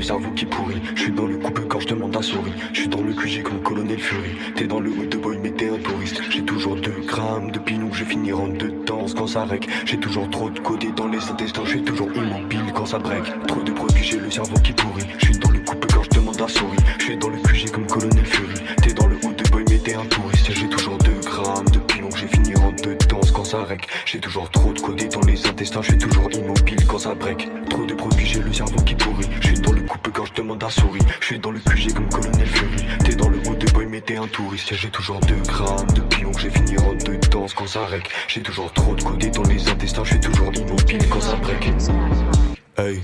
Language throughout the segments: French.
cerveau qui pourrit. Je suis dans le coupe-gorge, je demande à souris. Je suis dans le QG comme Colonel Fury. T'es dans le hood de boy mais t'es un touriste. J'ai toujours 2 grammes de pilon, je vais finir en 2 temps quand ça règle. J'ai toujours trop de côté dans les intestins, je suis toujours immobile quand ça break. Trop de produits, j'ai le cerveau qui pourrit. Je suis dans le coupe-gorge, je demande à souris. Je suis dans le QG comme Colonel Fury. T'es dans le hood de boy mais t'es un touriste. J'ai toujours 2 grammes de pilon, je vais finir en 2 temps quand ça règle. J'ai toujours trop de côté dans les intestins, je suis toujours immobile quand ça break. Trop de produits, j'ai le cerveau qui pourrit. Je suis dans le coupe-gorge, je demande à souris. Je suis dans le QG comme Colonel Fury. T'es dans le haut de boy mais t'es un touriste. J'ai toujours 2 grammes de pilon, je vais finir en 2 temps quand ça règle. J'ai toujours trop de côté dans les intestins, je suis toujours immobile quand ça break. Hey,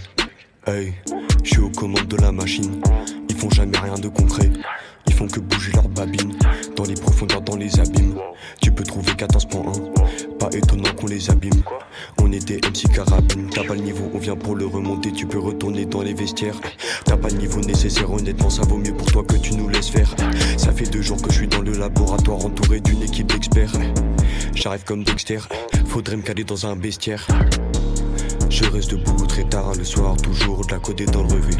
hey, je suis aux commandes de la machine. Ils font jamais rien de concret. Ils font que bouger leurs babines. Dans les profondeurs, dans les abîmes. Tu peux trouver 14.1. Pas étonnant qu'on les abîme. On est des MC carabines. T'as pas le niveau, on vient pour le remonter. Tu peux retourner dans les vestiaires. T'as pas le niveau nécessaire, honnêtement ça vaut mieux pour toi que tu nous laisses faire. Ça fait 2 jours que je suis dans le laboratoire entouré d'une équipe d'experts. J'arrive comme Dexter, faudrait me caler dans un bestiaire. Je reste debout très tard le soir, toujours de la côté dans le revêt.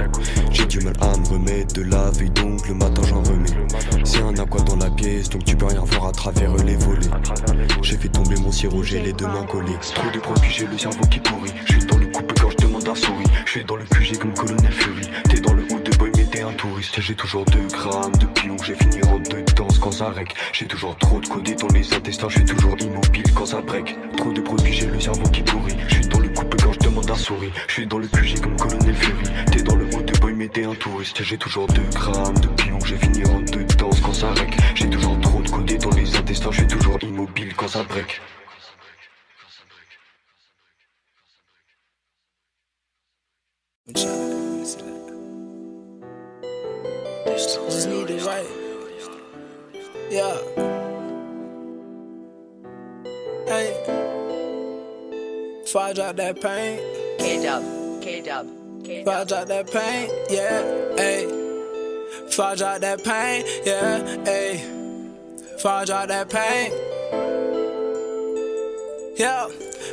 J'ai du mal à me remettre de la veille, donc le matin j'en remets. C'est un aqua dans la pièce, donc tu peux rien voir à travers les volets. J'ai fait tomber mon sirop, j'ai les 2 mains collées. Trop de produits, j'ai le cerveau qui pourrit. Je suis dans le coupe-gorge, je demande à souris. Je suis dans le QG comme Colonel Fury. T'es dans le hood de boy mais t'es un touriste. J'ai toujours 2 grammes de pilon, je vais finir en 2 temps quand ça règle. J'ai toujours trop de côté dans les intestins, je suis toujours immobile quand ça break. Trop de produits, j'ai le cerveau qui pourrit. Je suis dans le coupe-gorge, je demande à souris. Je suis dans le QG comme Colonel Fury. T'es dans le haut de boy mais t'es un touriste. J'ai toujours 2 grammes de pilon, je vais finir en 2 temps quand ça règle. J'ai toujours trop de côté dans les intestins, je suis toujours immobile quand ça break. Just need it right. Yeah. Hey. Before I drop that pain. K-Dub, K-Dub, K-Dub. Before I drop that pain. Yeah. Hey. Before I drop that pain. Yeah. Hey. Before I drop that pain. Yeah.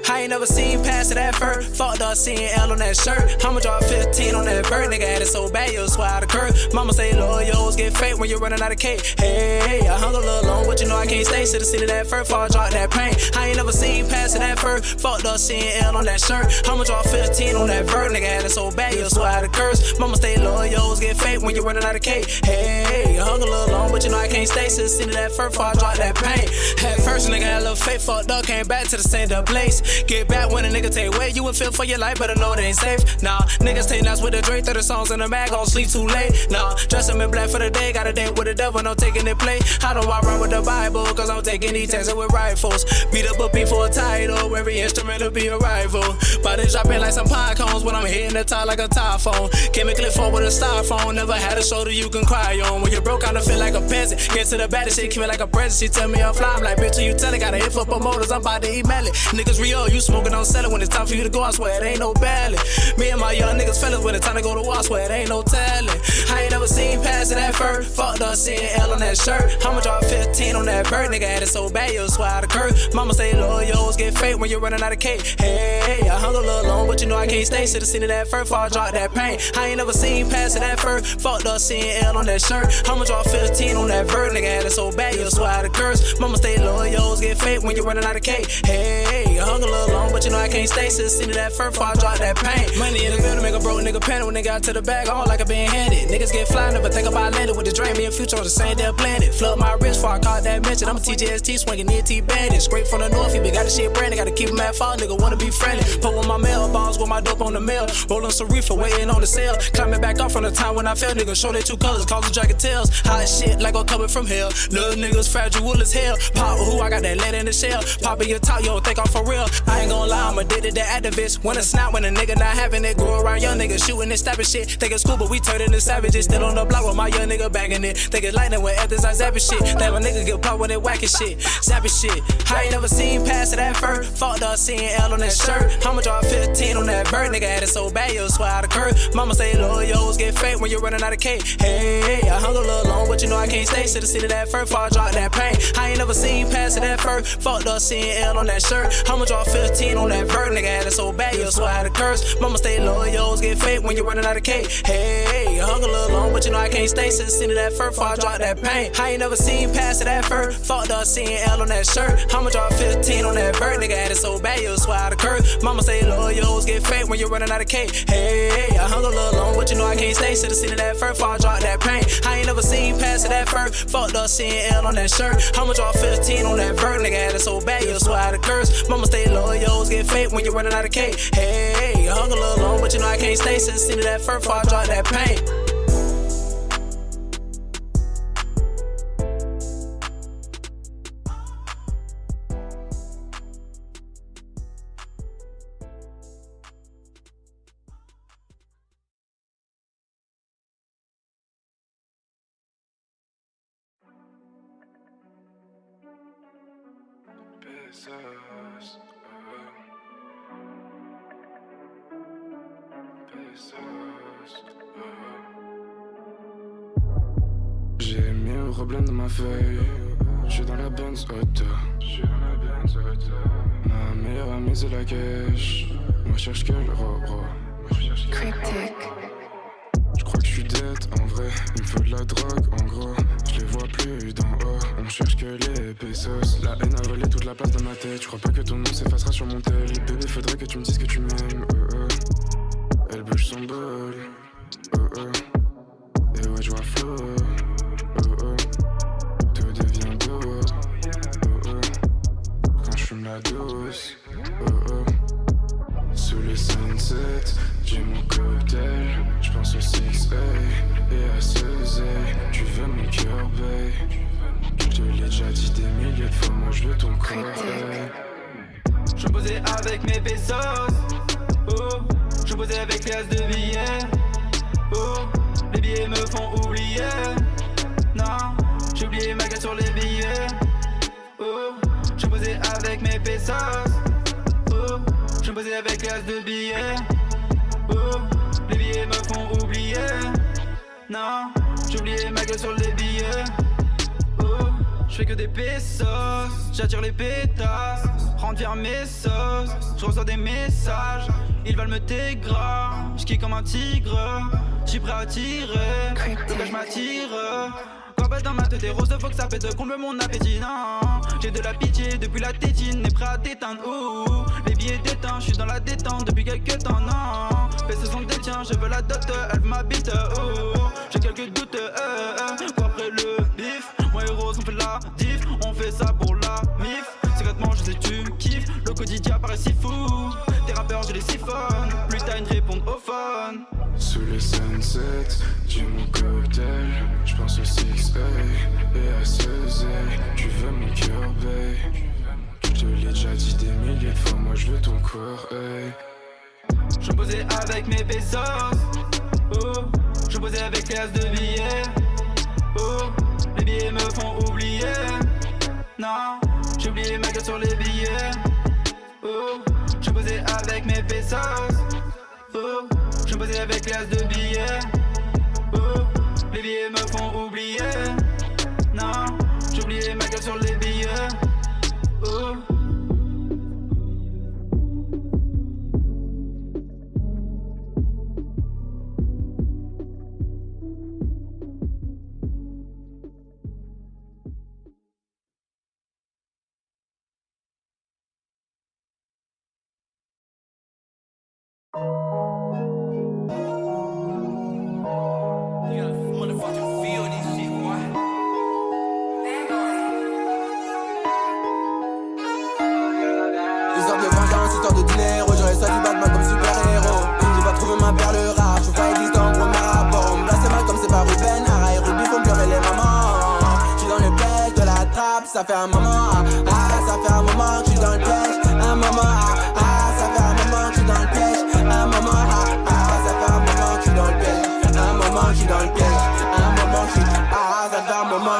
I ain't never seen past that first. Fucked up seeing L on that shirt. I'ma drop 15 on that bird. Nigga had it so bad, you'll swear the curve. Mama say loyals get fake when you're running out of cake. Hey, I hung a little long, but you know I can't stay. Should've seen it that first, before I drop that pain. I ain't never seen past that first. Fucked up seeing L on that shirt. I'ma drop 15 on that bird. Nigga had it so bad, you'll swear the curse. Mama say loyals get fake when you're running out of cake. Hey, I hung a little long, but you know I can't stay. Should've seen it that first, before I drop that pain. At first, nigga had a little fake, fucked up, came back to the same place. Get back when a nigga take away, you would feel for your life, better know it ain't safe. Nah, niggas take nuts with the Drake, 30 songs in the bag, gon' sleep too late. Nah, dress them in black for the day, got a date with the devil, no taking it play. How do I run with the Bible? Cause I'm taking these texts with rifles. Beat up a beat for a title, every instrument will be a rival. Bodies dropping like some pine cones when I'm hitting the top like a typhoon. Chemically formed with a styrofoam, never had a shoulder you can cry on. When you're broke, I don't feel like a peasant. Get to the baddest shit, keep it like a present. She tell me I'm fly, I'm like, bitch, you tell it, gotta hit for promoters, I'm about to email it. Niggas real, you smoking, don't sell it. When it's time for you to go, I swear it ain't no ballot. Me and my young niggas fellas, when it's time to go to war, I swear it ain't no talent. I ain't never seen past that first. Fucked up seeing L on that shirt. I'ma drop 15 on that bird. Nigga had it so bad, you'll swear the curve. Mama say loyals get fake when you're running out of cake. Hey, I hung a little long, but you know I can't stay. Should've seen it that first, before I drop that pain. I ain't never seen past that first. Fucked up seeing L on that shirt. I'ma drop 15 on that bird. Nigga had it so bad, you'll swear the curse. Mama say loyals get fake when you're running out of cake. Hey, I hung a little long, but you know I can't stay. Should've seen it that first, before I drop that pain. Money in the building, make a broke nigga panic when they got to the bag. All like I been handed. Niggas get fly, never think about landing with the drain. Me and Future on the same damn planet. Flood my wrist before I caught that mention. I'm a TJST swinging ET bandit. Straight from the north, he been got the shit branded. Gotta keep him at fall, nigga wanna be friendly. Put with my mail bombs with my dope on the mail. Rolling some reefer, waiting on the sale. Climbing back up from the time when I fell, nigga. Show their 2 colors, cause the dragon tails. Hot shit like I'm coming from hell. Little niggas fragile as hell. Pop who I got that lead in the shell. Pop in your top, you don't think I'm for real. I ain't gonna lie, I'm addicted to activists. When a snap, when a nigga not having it. Go around young niggas shooting and stabbing shit. Thinking school, but we turn into savages. Still on the block with my young nigga banging it. Think it's lightning when after I zap shit. That my nigga get pop when they whacking shit. Zapping shit. I ain't never seen past of that fur. Fucked up seeing L on that shirt. I'ma drop 15 on that bird. Nigga had it so bad, you'll swear out of curve. Mama say loyals get fake when you're running out of cake. Hey, I hung a little long, but you know I can't stay. Should've seen that fur before I drop that pain. I ain't never seen past of that fur. Fucked up seeing L on that shirt. I'ma drop 15 on that bird. Nigga had it so bad, you'll swear out of curse. Mama stay loyals get fake when you're running out of cake. Hey, I hung a little long, but you know I can't stay. Should've seen that fur before I drop that pain. I ain't never seen past of that fur. Fucked up seeing L on that shirt. I'ma drop 15 on that bird. Nigga had it so bad, you'll swear out of curse. Mama say loyals get fake when you're running out of cake. Hey, I hung a little long, but you know I can't stay. Should've seen that fur before I drop that pain. I ain't never seen past of that fur. Fucked up seeing L on that shirt. I'ma drop 15 on that bird. Nigga had it so bad, you'll swear out of curse. Mama stay loyals get fake when you're running out of cake. Hey, I hung a little long, but you know I can't stay. Should've seen that fur before I drop that pain. J'ai mis un problème dans ma feuille. J'suis dans la Benz Auto. Ma meilleure amie c'est la cash. Moi cherche que le ro-ro. Cryptic. J'crois que j'suis dead en vrai. Il me faut de la drogue en gros. J'les vois plus d'en haut. On cherche que les pesos. La haine a volé toute la place dans ma tête. J'crois pas que ton nom s'effacera sur mon tel. Bébé faudrait que tu me dises que tu m'aimes. Elle bouge son bol. Et ouais j'vois flou. Tout devient doux. Quand j'fume la douce. Sous le sunset, j'ai mon cocktail. J'pense au 6A et à Cezé. Tu veux mon cœur, babe. J'te l'ai déjà dit des milliers de fois, moi j'veux ton corps. Je posais avec mes pesos. Oh, je posais avec les as de billets. Oh, les billets me font oublier. Non, j'ai oublié ma gueule sur les billets. Oh, je posais avec mes pesos. Oh, je posais avec les as de billets. Oh, les billets me font oublier. Non, j'ai oublié ma gueule sur les billets. Oh, je fais que des pesos. J'attire les pétasses. Rentre vers mes sauces. Je reçois des messages. Ils veulent me dégrar. J'kick comme un tigre. J'suis prêt à tirer. Le gars j'mattire. Corbette dans ma tête et rose de faut que ça pète. Comble mon appétit, non. J'ai de la pitié depuis la tétine. N'est prêt à déteindre, ouh. Les billets déteints, j'suis dans la détente depuis quelques temps, non. Mais ce sont des tiens, je veux la dot. Elle veut ma bite, ouh. J'ai quelques doutes, après le bif. Moi et Rose on fait la diff. On fait ça pour la mif. Secrètement je sais tu kiffes. Le quotidien paraît si fou. Tes rappeurs je les siphonne. Plus t'as une réponse au phone. Sous le sunset, j'ai mon cocktail. J'pense au 6A et à Cezé. Tu veux mon cœur, babe. J'te l'ai déjà dit des milliers de fois, moi j'veux ton corps, hey. Je posais avec mes pesos. Oh, je posais avec les as de billets. Oh, les billets me font oublier. Non, j'ai oublié ma gueule sur les billets. Oh, je posais avec mes pesos. Oh, je posais avec les as de billets. Oh, les billets me font oublier. Non, j'ai oublié ma gueule sur les billets. Oh. Histoire de vengeance, histoire de dinero. J'aurais ça du Batman comme super-héros. J'ai pas trouvé ma perle rare. J'suis pas existant, gros marabout. On me place mal comme c'est pas Ruben. Ara et Ruby font pleurer les mamans. J'suis dans le piège de la trappe. Ça fait un moment, ça fait un moment que j'suis dans le piège. Un moment, ça fait un moment que j'suis dans le piège. Un moment, ça fait un moment que j'suis dans le piège. Un moment que j'suis dans le piège.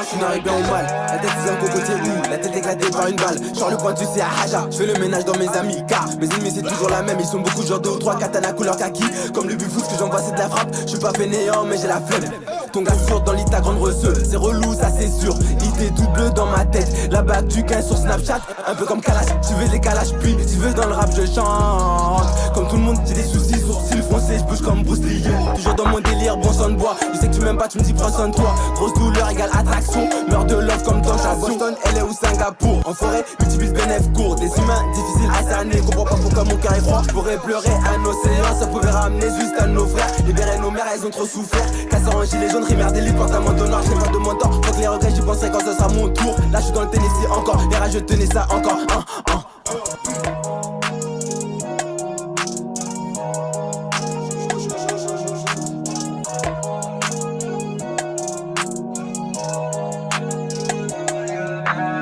je suis noir bien ou mal. La tête c'est un cocotier ou la tête éclatée par une balle. Genre le pointu c'est à Haja. Je fais le ménage dans mes amis car mes ennemis c'est toujours la même. Ils sont beaucoup genre 2 ou 3 katana couleur kaki. Comme le buffou ce que j'envoie c'est de la frappe. Je suis pas fainéant mais j'ai la flemme. Ton gars sourd dans lit ta grande receuse. C'est relou ça c'est sûr. Idée toute bleue dans ma tête. La bague du 15 sur Snapchat. Un peu comme Kalash. Tu veux les Kalash puis tu veux dans le rap je chante. Comme tout le monde j'ai des soucis. Sourcils foncés je bouge comme Bruce Lee. Toujours dans mon délire bon son de bois. Je sais que tu m'aimes pas tu me dis prends soin de toi. Grosse douleur égale attraction. Meurs de love comme tentation. Boston, LA ou Singapour. En forêt multiplie bénéf court. Des humains difficiles à cerner. Comprends pas pourquoi mon cœur est froid. Je pourrais pleurer un océan. Ça pouvait ramener juste à nos frères. Libérer nos mères elles ont trop souffert. Casseur en gilet jaune, rimer des livres, porte un manteau noir. J'ai pas de mon temps. Faut que les regrets j'y penserai quand ce sera mon tour. Là je suis dans le Tennessee encore. Les rageux tenaient ça encore.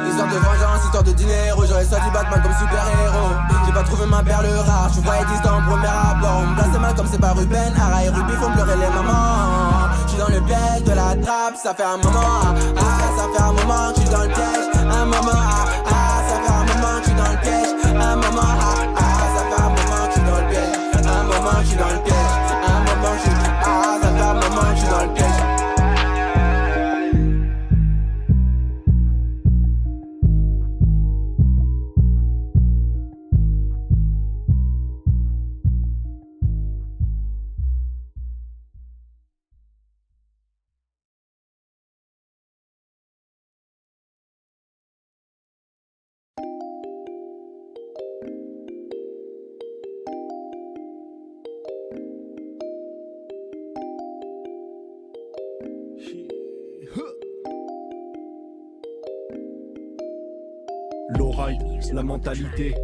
Histoire de vengeance, histoire de dinero. J'aurais sorti Batman comme super-héros. J'ai pas trouvé ma perle rare. Je voyais distant premier rapport. On me place mal comme c'est pas Ruben. Ara et Ruby font pleurer les mamans. J'suis dans le piège de la trappe. Ça fait un moment. Ça fait un moment que j'suis dans le piège. Un moment. Ça fait un moment que j'suis dans le piège. Un moment. Ça fait un moment que j'suis dans le piège. Un moment que j'suis dans le piège. Un moment que j'suis. Ça fait un moment que j'suis dans le piège. L'oreille, la mentalité,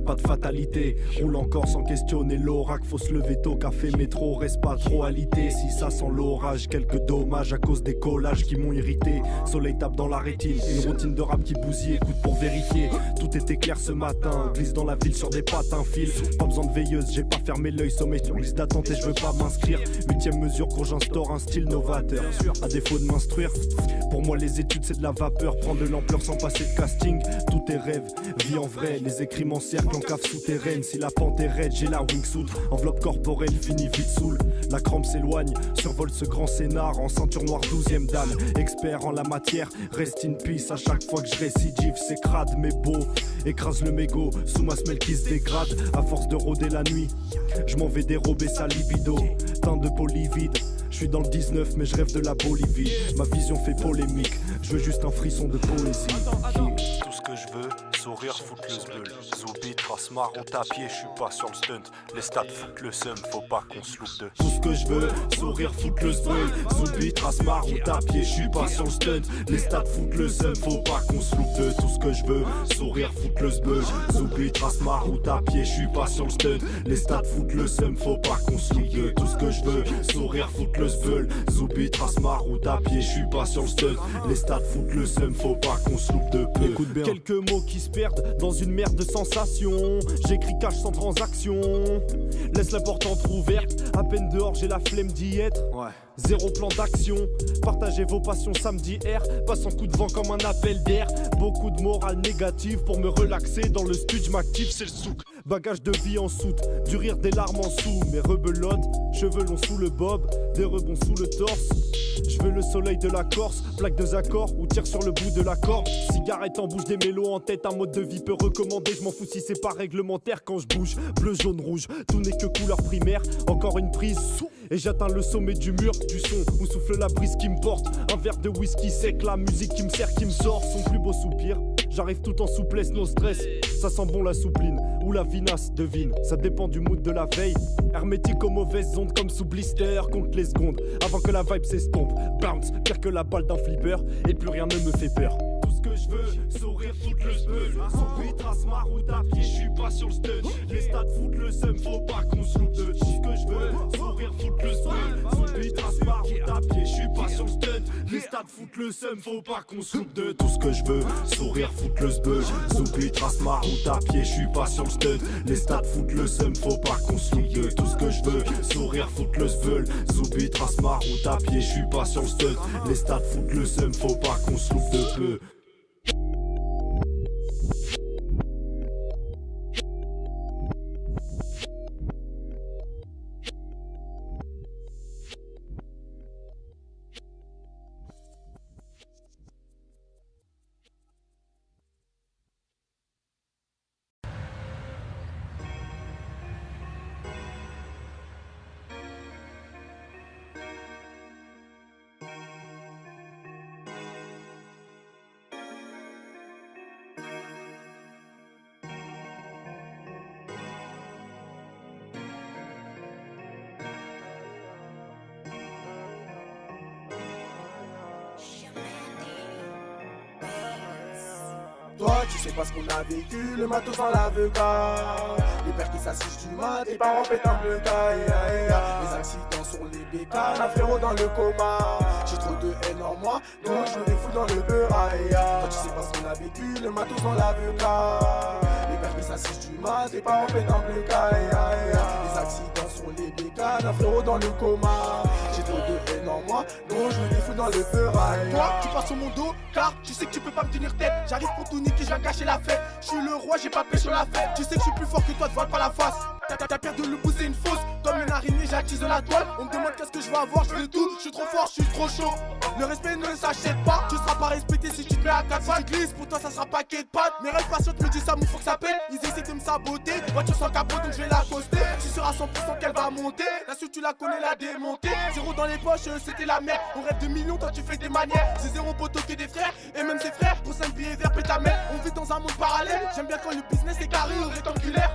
pas de fatalité. Roule encore sans questionner l'oracle. Faut se lever tôt, café, métro, reste pas trop alité. Si ça sent l'orage, quelques dommages à cause des collages qui m'ont irrité. Soleil tape dans la rétine, une routine de rap qui bousille. Écoute pour vérifier, tout était clair ce matin. Glisse dans la ville sur des patins, fil. Pas besoin de veilleuse, j'ai pas fermé l'œil. Sommeil sur liste d'attente et je veux pas m'inscrire. 8ème mesure quand j'instaure un style novateur. À défaut de m'instruire, pour moi les études c'est de la vapeur. Prendre de l'ampleur sans passer de casting. Tout est rêve, vie en vrai, les écrits m'encerclent en cave souterraine. Si la pente est raide, j'ai la wingsuit. Enveloppe corporelle, fini vite saoul. La crampe s'éloigne, survole ce grand scénar. En ceinture noire 12ème dan, expert en la matière. Rest in peace, à chaque fois que je récidive. C'est crade mais beau, écrase le mégot. Sous ma semelle qui se dégrade, à force de rôder la nuit. Je m'en vais dérober sa libido, teint de peau livide. Je suis dans le 19 mais je rêve de la Bolivie. Ma vision fait polémique, je veux juste un frisson de poésie. Tout ce que je veux, sourire, foutre le zbeul. Zoubi, trace marron, tapier, je suis pas sur le stunt. Les stats foutent le seum, faut pas qu'on se loupe de. Tout ce que je veux, sourire, foutre le zbeul. Zoubi, trace marron, tapier, je suis pas sur le stunt. Les stats foutent le seum, faut pas qu'on se loupe de. Tout ce que je veux, sourire, foutre le zbeul. Zoubi, trace marron, tapier, je suis pas sur le stunt. Les stats foutent le seum, faut pas qu'on se loupe de. Tout ce que je veux, sourire, foutre le zbeul. Zoubi, trace marron, tapier, je suis pas sur le stunt. Les stats foutent le seum, faut pas qu'on se loupe de peu. Écoute bien. Quelques mots qui se perdent dans une mer de sensations. J'écris cash sans transaction. Laisse la porte entrouverte. À peine dehors, j'ai la flemme d'y être. Ouais. Zéro plan d'action. Partagez vos passions samedi air. Passe en coup de vent comme un appel d'air. Beaucoup de morale négative pour me relaxer. Dans le studio, m'active, c'est le souk. Bagage de vie en soute, du rire des larmes en sous. Mes rebelotes, cheveux longs sous le bob, des rebonds sous le torse. Je veux le soleil de la Corse, plaque 2 accords ou tire sur le bout de la corde. Cigarette en bouche, des mélos en tête, un mode de vie peu recommandé. Je m'en fous si c'est pas réglementaire quand je bouge. Bleu, jaune, rouge, tout n'est que couleur primaire. Encore une prise et j'atteins le sommet du mur du son où souffle la brise qui me porte. Un verre de whisky sec, la musique qui me sert, qui me sort. Son plus beau soupir, j'arrive tout en souplesse, no stress. Ça sent bon la soupline ou la vinasse, devine. Ça dépend du mood de la veille. Hermétique aux mauvaises ondes comme sous blister. Compte les secondes avant que la vibe s'estompe. Bounce, pire que la balle d'un flipper. Et plus rien ne me fait peur. Tout ce que je veux, sourire, foutre le spell. Souris, trace ma route à pied, je suis pas sur le stud. Les stats foutent le seum, faut pas qu'on se loupe de. Tout ce que je veux, sourire, foutre le spell. Souris, trace ma route à pied, je suis pas sur le stud. Les stades foutent le seum, faut pas qu'on se loupe de tout ce que je veux. Sourire foutre le sbeul, Zoubi trace ma route à pied, je suis pas sur le stud. Les stades foutent le seum, faut pas qu'on se loupe de tout ce que je veux. Sourire foutre le sbeul, Zoubi trace ma route à pied, je suis pas sur le stud. Les stades foutent le seum, faut pas qu'on se loupe de peu. Toi, tu sais pas ce qu'on a vécu, le matos dans l'avocat. Les pères qui s'assisent du mat, les parents pètent un bleu caille. Les accidents sur les bécanes, un frérot dans le coma. J'ai trop de haine en moi, donc je me défoule dans le beurre. Toi, tu sais pas ce qu'on a vécu, le matos dans l'avocat. Les pères qui s'assisent du mat, les parents pètent un bleu caille. Les accidents sur les bécanes, un frérot dans le coma. J'ai trop de haine en moi, donc je me défoule dans le beurre. Toi, tu passes sur mon dos, car tu sais que tu peux pas me tenir tête. J'arrive pour tout niquer, je viens gâcher la fête. Je suis le roi, j'ai pas pêché sur la fête. Tu sais que je suis plus fort que toi, te vois pas la face. Ta pierre de le bout, c'est une fausse. Comme une araignée, j'attise la toile. On me demande qu'est-ce que je veux avoir, je veux tout. Je suis trop fort, je suis trop chaud. Le respect ne s'achète pas. Tu seras pas respecté si tu te mets à 4 fois. Si tu glisses, pour toi ça sera paquet de pattes. Mes rêves patientes me disent ça, mon faut que ça pète. Ils essaient de me saboter. Voiture sans capot, donc je vais l'accoster. Tu seras 100% qu'elle va monter. La suite, tu la connais, la démonter. Zéro dans les poches, c'était la merde. On rêve de millions, toi tu fais des manières. C'est zéro poteau que des frères. Et même ses frères, pour 5 billets verts, pète ta mère. On vit dans un monde parallèle. J'aime bien quand le business est carré ou rectangulaire.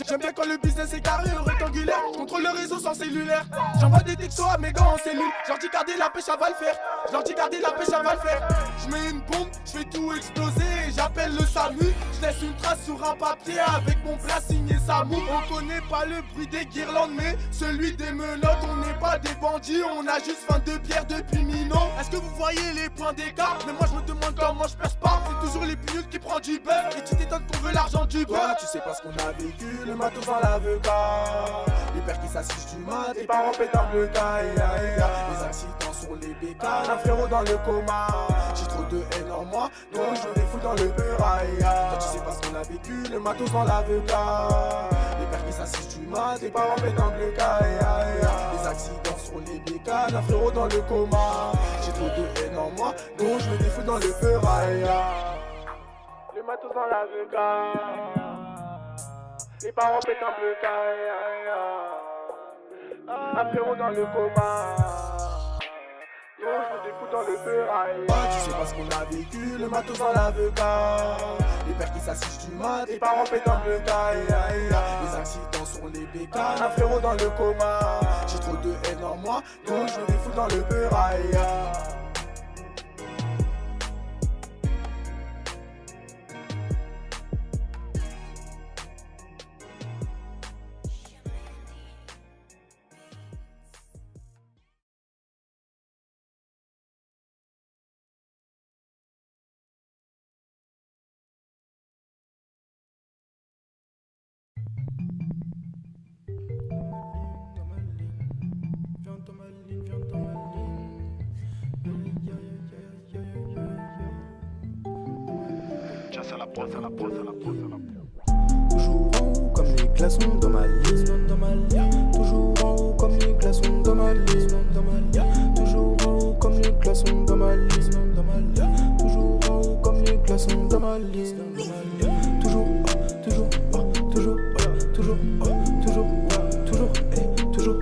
J'aime bien quand le business est carré ou rectangulaire. Contrôle le réseau sans cellulaire. J'envoie des textos à mes gars en cellule. J'leur dis garder la pêche, ça va le faire. J'leur dis garder la pêche, ça va le faire. J'mets une bombe, j'fais tout exploser et j'appelle le SAMU. J'laisse une trace sur un papier avec mon plat signé Samou. On connaît pas le bruit des guirlandes mais celui des menottes. On n'est pas des bandits, on a juste 22 pierres depuis Mino. Est-ce que vous voyez les points d'écart? Mais moi je me demande comment je perce pas. C'est toujours les plus nuls qui prend du beurre. Et tu t'étonnes qu'on veut l'argent du beurre. Tu sais pas ce qu'on a vécu, le matos dans l'avocat. Les pères qui s'assisent du mat, les parents pètent un bleu caille. Les accidents sur les bécanes, un frérot dans le coma. J'ai trop de haine en moi, donc je me défoule dans le beurre. Toi tu sais pas ce qu'on a vécu, le matos dans l'avocat. Les pères qui s'assisent du mat, les parents pètent un bleu caille. Les accidents sur les bécanes, un frérot dans le coma. J'ai trop de haine en moi, donc je me défoule dans le beurre. Le matos dans l'avocat. Les parents pètent un bleu caille. Un frérot dans le coma. Yo, je me défoule dans le beurre. Tu sais pas ce qu'on a vécu, le matos dans l'avocat. Les pères qui s'assisent du mat, les parents pètent un bleu caille. Les accidents sur les bécanes, un frérot dans le coma. J'ai trop de haine en moi, donc je me défoule dans le beurre. Toujours en haut comme les glaçons dans ma liste. Toujours en haut comme les glaçons dans ma liste. Toujours en haut comme les glaçons dans ma liste. Toujours en haut comme les glaçons dans ma liste. Toujours, toujours, toujours, toujours, toujours, toujours, toujours,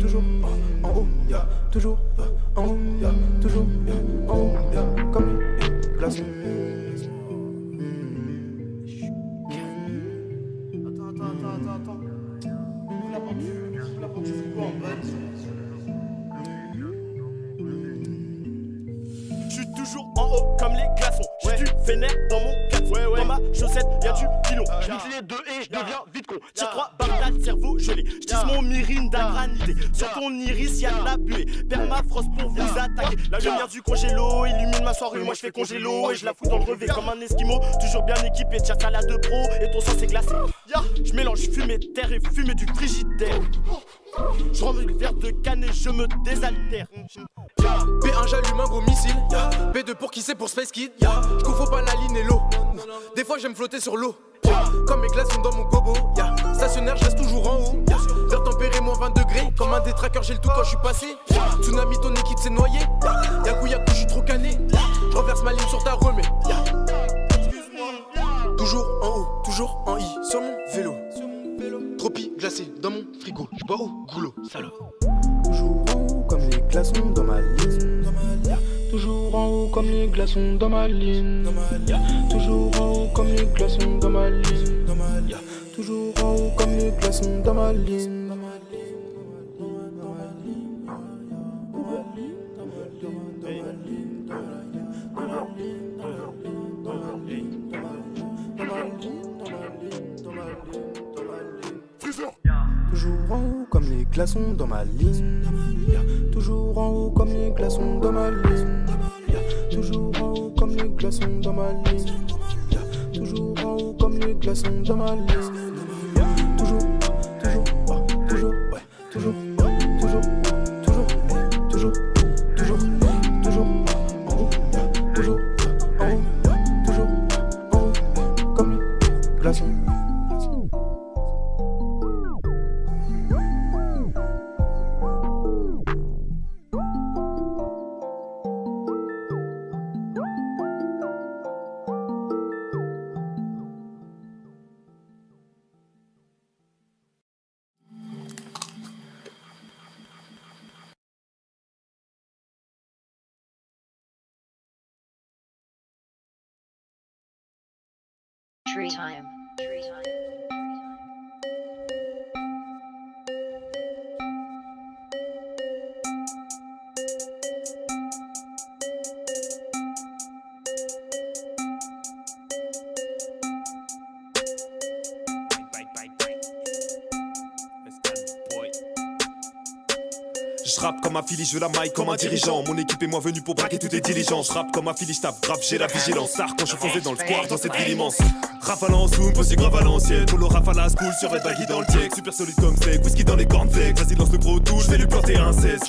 toujours en haut, toujours en haut, toujours en haut, comme les glaçons. J'suis toujours en haut comme les glaçons. J'ai du vénère dans mon café. Dans ma chaussette y'a du pilon. J'utilise les deux et je deviens vite con. Tire 3 Bagdad, cerveau gelé. J'tisse mon Mirinda granité. Sur ton iris, y'a de la buée. Permafrost pour vous attaquer. La lumière du congélo illumine ma soirée. Moi j'fais congélo et je la fous dans le revêt comme un esquimau. Toujours bien équipé, tiens salade de pro et ton sang c'est glacé. J'mélange fumée de terre et fumée du frigidaire. J'rentre le verre de canne et je me désaltère. P1 j'allume un gros missile, P2 pour qui c'est pour Space Kid, j'confonds pas la ligne et l'eau. Des fois j'aime flotter sur l'eau, comme mes glaçons dans mon gobo, stationnaire je reste toujours en haut, l'air tempéré moins 20 degrés, comme un détraqueur j'ai le tout quand je suis passé. Tsunami ton équipe s'est noyée, yaku je suis trop cané, je renverse ma ligne sur ta remée. Toujours en haut, toujours en I, sur mon vélo. Tropi glacé dans mon frigo, j'bois au goulot, salaud. Toujours en haut comme les glaçons dans ma ligne. Toujours en haut comme les glaçons dans ma ligne. Toujours en haut comme les glaçons dans ma ligne. Toujours en haut comme les glaçons dans ma ligne. Toujours en haut comme les glaçons dans ma ligne. Toujours en haut comme les glaçons dans ma ligne. Toujours en haut comme les glaçons dans ma ligne. Toujours en haut comme les glaçons dans ma ligne. Toujours, toujours, ouais, toujours, toujours, toujours, toujours, toujours, toujours, en haut, toujours, en haut, toujours, en haut, comme les glaçons. Tree time. Tree time. Je rappe comme un Philly, je veux la maille comme un dirigeant. Mon équipe est moi venu pour braquer toutes les diligences. Je rappe comme un Philly, je tape grave, j'ai la vigilance. Star quand je suis foncé dans le square, dans cette ville immense. Rafale en zoom, aussi grave à l'ancienne. Polo rafale à school, sur Red Baggy dans le tech. Super solide comme steak, whisky dans les cornflakes. Vas-y lance le gros tout, je vais lui planter un 16.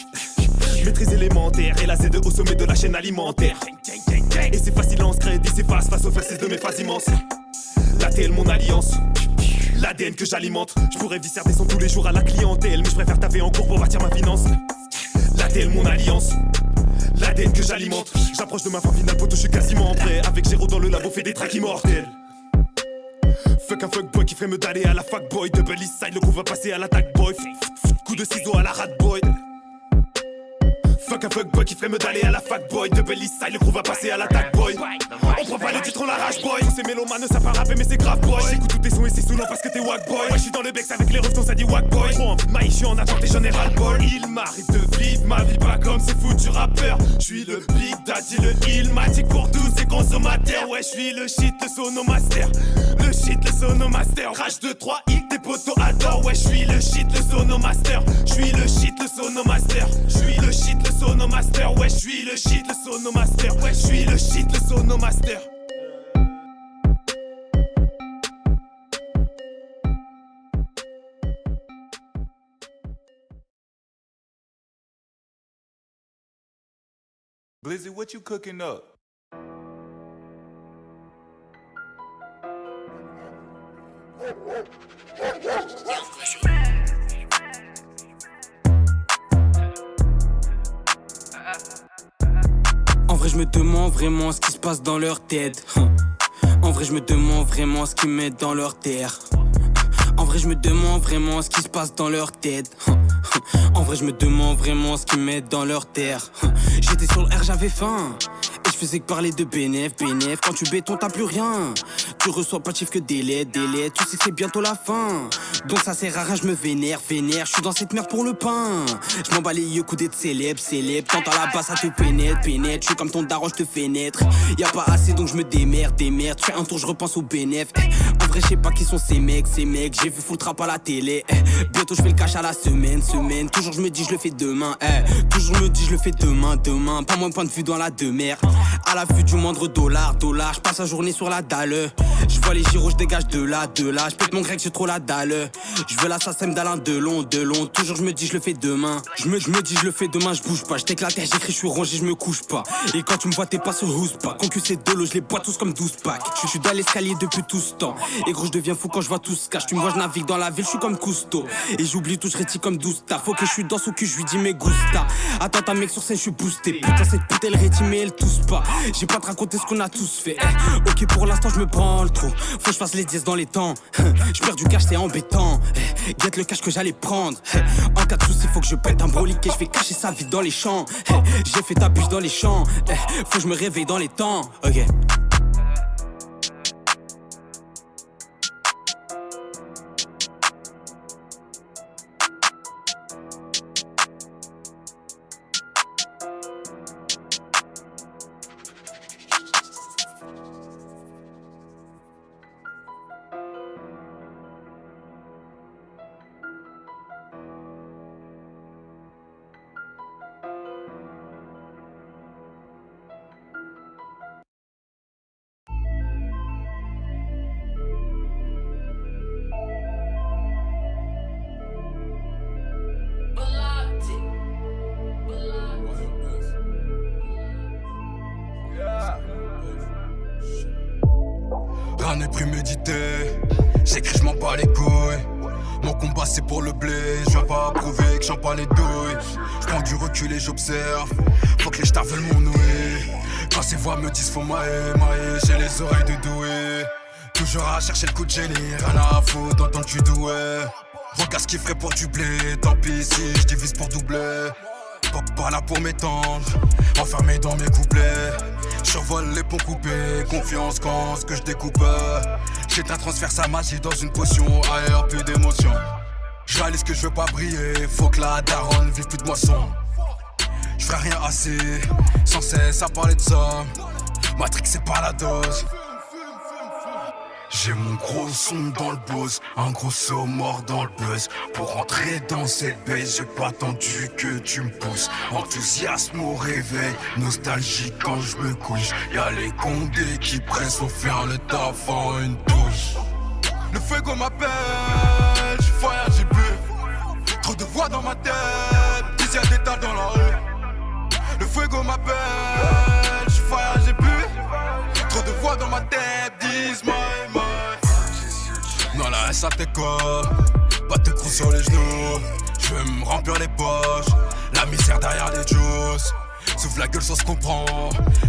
Maîtrise élémentaire, et la Z2 au sommet de la chaîne alimentaire. Et c'est facile en crédit, c'est face aux faces de mes phases immenses. La TL mon alliance, l'ADN que j'alimente. Je pourrais visser des sons tous les jours à la clientèle, mais je préfère taper en cours pour bâtir ma finance. L'ADN mon alliance, l'ADN que j'alimente. J'approche de ma fin finale, poto, je suis quasiment prêt. Avec Géraud dans le labo, fait des tracks immortels. Fuck un fuckboy qui ferait me daller à la fuckboy. Double east side, le coup va passer à l'attaque boy. Coup de ciseaux à la rat boy. Fuck un fuckboy qui ferait me daller à la fuckboy. Double east side, le coup va passer à l'attaque boy. On prend pas le titre, on l'arrache boy. Ces mélomanes, ça pas rapper mais c'est grave boy. J'écoute tous tes sons et c'est saoulant parce que t'es wack boy. Ouais, j'suis dans le bex avec les refs, ça dit wack boy. Trop envie de maïs, j'suis en attente et j'en ai ras le bol. Il m'arrive de vivre ma vie pas comme ces foutus rappeurs. J'suis le big daddy, le ilmatic pour tous ces consommateurs. Ouais, j'suis le shit, le sonomaster. Le shit, le sonomaster. Rage de 3 hits, tes potos adorent. Ouais, j'suis le shit, le sonomaster. J'suis le shit, le sonomaster. J'suis le shit, le sonomaster. Ouais, j'suis le shit, le sonomaster. Ouais, j'suis le shit, le sonomaster. Blizzy, what you cooking up? En vrai je me demande vraiment ce qui se passe dans leur tête. En vrai je me demande vraiment ce qu'ils mettent dans leur terre. En vrai je me demande vraiment ce qui se passe dans leur tête. En vrai je me demande vraiment ce qu'ils mettent dans leur terre. J'étais sur le R, j'avais faim. Et je faisais que parler de bénéf. Quand tu béton, t'as plus rien. Tu reçois pas de chiffre que des lettres. Tu sais que c'est bientôt la fin. Donc ça sert à rien, je me vénère. Je suis dans cette merde pour le pain. Je m'en bats les yeux coudés de célèbre. T'entends la basse, ça te pénètre. Je suis comme ton daron, je te fais naître. Y'a pas assez donc je me démerde. Tu fais un tour, je repense au bénéf. En vrai, je sais pas qui sont ces mecs. J'ai vu full trap à la télé. Bientôt je fais le cash à la semaine. Toujours je me dis je le fais demain. Toujours je me dis je le fais demain. Pas moins point de vue dans la demeure. À la vue du moindre dollar. Je passe la journée sur la dalle. Je vois les gyros, je dégage de là. Je pète mon grec, j'ai trop la dalle. Je veux l'assassin d'Alain Delon. Toujours je me dis je le fais demain. Je me dis je le fais demain, je bouge pas. Je t'éclate, j'écris, je suis rongé, je me couche pas. Et quand tu me vois, t'es pas sur Houspa. Concu c'est de l'eau, je les bois tous comme 12 packs. Je suis dans l'escalier depuis tout ce temps. Et gros, je deviens fou quand je vois tout ce cache. Tu me vois, je navigue dans la ville, je suis comme Cousteau. Et j'oublie tout, je rétis comme Dousta. Faut que je suis dans son cul, je lui dis mes gusta. Attends, ta mec sur scène, je suis boosté. Putain, cette pute, elle rétit, mais elle tousse pas. J'ai pas te raconter ce qu'on a tous fait. Ok, pour l'instant, je me branle trop. Faut que je fasse les dièses dans les temps. Je perds du cash, c'est embêtant. Guette le cash que j'allais prendre. En cas de soucis, faut que je pète un brolique et je vais cacher sa vie dans les champs. J'ai fait ta bûche dans les champs. Faut que je me réveille dans les temps. Ok. Rien n'est prémédité, j'écris, je m'en bats les couilles. Mon combat c'est pour le blé, je viens pas prouver que j'en pas les douilles. Je prends du recul et j'observe, faut que les stars veulent mon noué. Quand ces voix me disent faut mailler, j'ai les oreilles de doué. Toujours à chercher le coup de génie, rien à foutre d'entendre que tu doué. Regarde ce qu'il ferait pour du blé, tant pis si je divise pour doubler. Pas là pour m'étendre, enfermé dans mes couplets. Survole les ponts coupés, confiance quand ce que je découpe. J'ai un transfert sa magie dans une potion, ailleurs plus d'émotion. Je réalise que je veux pas briller, faut que la daronne vive plus de moisson. Je ferai rien assez, sans cesse à parler de ça. Matrixé par la dose. J'ai mon gros son dans le buzz, un gros saut mort dans le buzz. Pour rentrer dans cette base, j'ai pas attendu que tu me pousses. Enthousiasme au réveil, nostalgie quand je me couche. Y'a les condés qui pressent, faut faire le taf en une touche. Le fuego m'appelle, j'suis fire, j'ai bu. Trop de voix dans ma tête, ici y'a des tas dans la rue. Le fuego m'appelle, j'suis fire, j'ai bu. Trop de voix dans ma tête, disent my. Dans la S à tes corps, pas de coups sur les genoux. Je veux me remplir les poches, la misère derrière les juices. Souffle la gueule sur ce qu'on prend,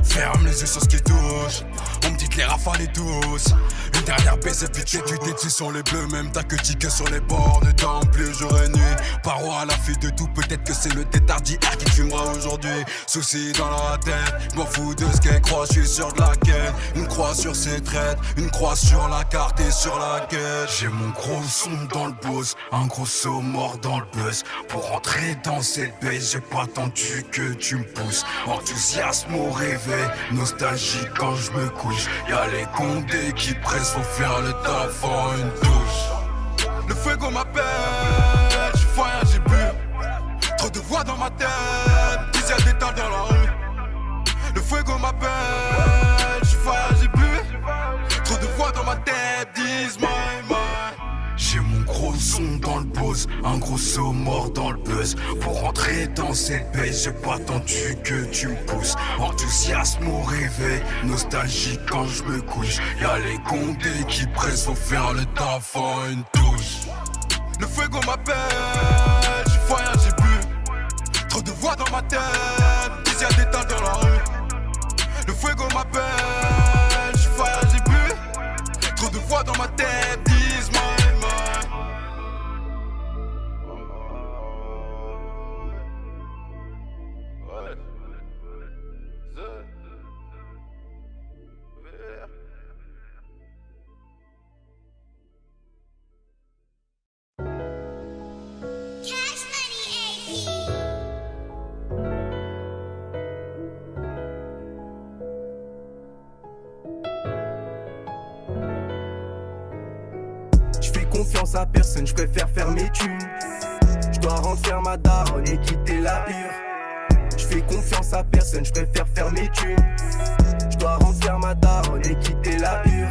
ferme les yeux sur ce qui touche. On me dit que les rafales est douce. Une dernière baisse et puis tu détis sur les bleus. Même t'as que ticket sur les bornes, dans plus jour et nuit. Paro à la fuite de tout, peut-être que c'est le tétard d'hier qui fumera aujourd'hui. Soucis dans la tête, m'en fous de ce qu'elle croit, je suis sûr de la quête. Une croix sur ses traites, une croix sur la carte et sur la quête. J'ai mon gros son dans le buzz, un gros saut mort dans le buzz. Pour rentrer dans cette base, j'ai pas attendu que tu me pousses. Enthousiasme au réveil, nostalgie quand je me couche. Y'a les condés qui pressent, faut faire le taf en une touche. Le fuego m'appelle, j'suis fire, j'ai bu. Trop de voix dans ma tête, ici y'a des tas dans la rue. Le fuego m'appelle, j'suis fire, j'ai bu. Trop de voix dans ma tête, disent my. J'ai mon gros son dans le buzz, un gros saut mort dans le buzz. Pour rentrer dans cette base, j'ai pas attendu que tu me pousses. Enthousiasme au réveil, nostalgie quand je me couche. Y'a les condés qui pressent, faut faire le taf en une touche. Le fuego m'appelle, j'suis fire, j'ai bu. Trop de voix dans ma tête, ici y'a des tas dans la rue. Le fuego m'appelle, j'suis fire, j'ai bu. Trop de voix dans ma tête, disent my. confiance à personne, je préfère faire mes thunes. Je dois rendre fier ma daronne et quitter la hure. Je fais confiance à personne, je préfère faire mes thunes. Je dois rendre fier ma daronne et quitter la hure.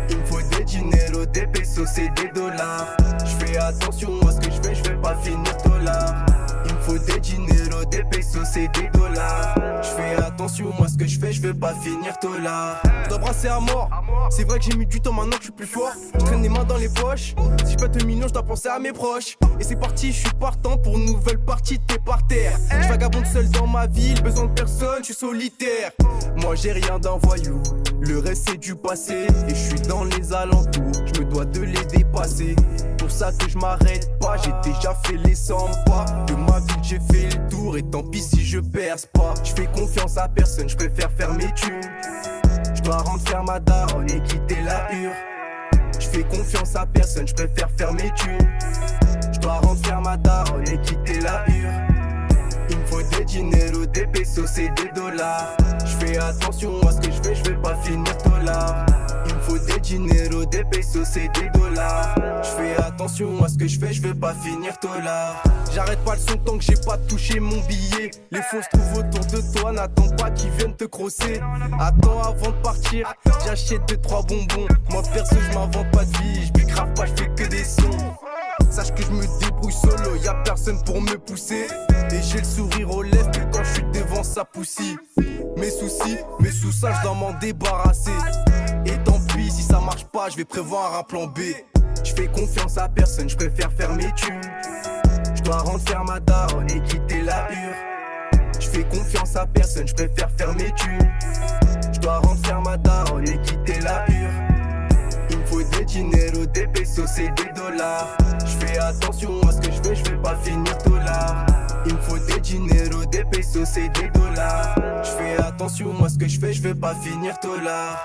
Il me faut des dinero, des pesos et des dollars. Je fais attention à ce que je vais pas finir dollar. Il me faut des dinero, des pesos et des dollars. Je fais attention à ce que je vais pas finir dollar. Je dois brasser à mort. C'est vrai que j'ai mis du temps, maintenant que je suis plus fort. Je traîne les mains dans les poches. Si je pète 1 million, je dois penser à mes proches. Et c'est parti, je suis partant pour une nouvelle partie, t'es par terre. Je vagabonde seul dans ma ville, besoin de personne, je suis solitaire. Moi j'ai rien d'un voyou, le reste c'est du passé. Et je suis dans les alentours, je me dois de les dépasser. Pour ça que je m'arrête pas, j'ai déjà fait les 100 pas. De ma ville j'ai fait le tour et tant pis si je perce pas. Je fais confiance à personne, je préfère faire mes thunes. Je dois rendre fier ma daronne et quitter la hure. Je fais confiance à personne, je préfère faire mes thunes. Je dois rendre fier ma daronne et quitter la hure. Il me faut des dinero, des pesos et des dollars. Je fais attention à ce que je vais pas finir dollar. Il me faut des dinero, des pesos et des dollars. Je fais attention à ce que je vais pas finir dollar. J'arrête pas le son tant que j'ai pas touché mon billet. Les faux se trouvent autour de toi, n'attends pas qu'ils viennent te crosser. Attends avant de partir, j'achète 2-3 bonbons. Moi perso je m'invente pas de vie, je grave pas, je fais que des sons. Sache que je me débrouille solo, y'a personne pour me pousser. Et j'ai le sourire aux lèvres que quand je suis devant ça poussit. Mes soucis, mes sous-ça, je dois m'en débarrasser. Et tant pis si ça marche pas, je vais prévoir un plan B. Je fais confiance à personne, je préfère faire mes thunes. Je dois rendre fier ma daronne et quitter la hure. Je fais confiance à personne, je préfère faire mes thunes. Je dois rendre fier ma daronne et quitter la hure. Il me faut des dinero, des pesos et des dollars. Je fais attention à ce que je vais pas finir dollar. Il me faut des dinero, des pesos et des dollars. Je fais attention à ce que je vais pas finir dollar.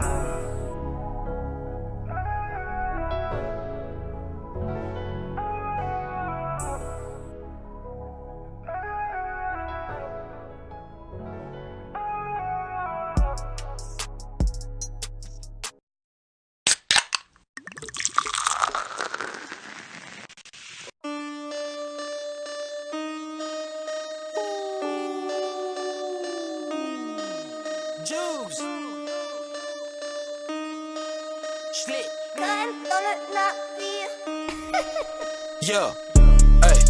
Juice. Schlick. Yo, hey,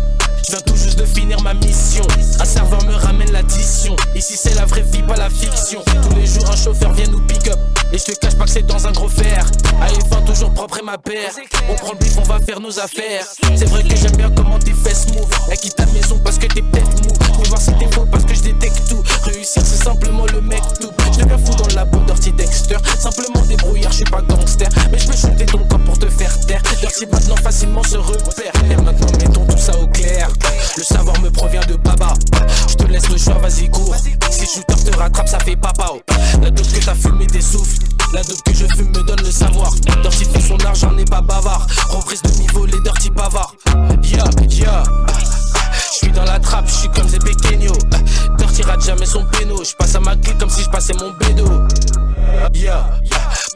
je viens tout juste de finir ma mission. Un serveur me ramène l'addition. Ici c'est la vraie vie, pas la fiction. Tous les jours un chauffeur vient nous pick up. Et je te cache pas que c'est dans un gros fer. AF1 toujours propre et ma paire. On prend le bif, on va faire nos affaires. C'est vrai que j'aime bien comment tes fesses move. Elle quitte ta maison parce que t'es peut-être mou. Faut voir si t'es faux parce que je détecte tout. Réussir c'est simplement le mec tout. Je deviens fou dans le labo Dirty Dexter. Simplement débrouillard, je suis pas gangster. Mais je peux shooter ton corps pour te faire taire. Dirty maintenant facilement se repère. Et maintenant mettons tout ça au clair. Le savoir me provient de Baba. Je te laisse le choix, vas-y cours. Si shooter te rattrape ça fait papa. La dope que t'as fumé des souffles. La dope que je fume me donne le savoir. Dirty fait son argent, n'est pas bavard. Reprise de niveau, les dirty bavards. Yeah, yeah. J'suis dans la trappe, j'suis comme des pequeños. Dirty rate jamais son péno. J'passe à ma clé comme si j'passais mon bédo. Yeah,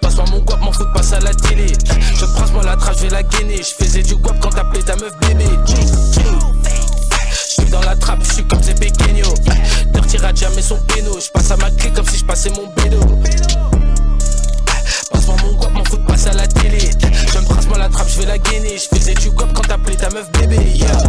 passe-moi mon guap, m'en fous de passer à la télé. Je te prends la trappe, j'vais la gainer. J'faisais du guap quand t'appelais ta meuf bébé. J'suis dans la trappe, j'suis comme des pequeños. Dirty rate jamais son péno. J'passe à ma clé comme si j'passais mon bédo. Passe-moi mon guap, m'en fous de passer à la télé. Je me brasse moi la trappe, je vais la gainer. Je faisais du guap quand t'appelais ta meuf bébé. Yeah.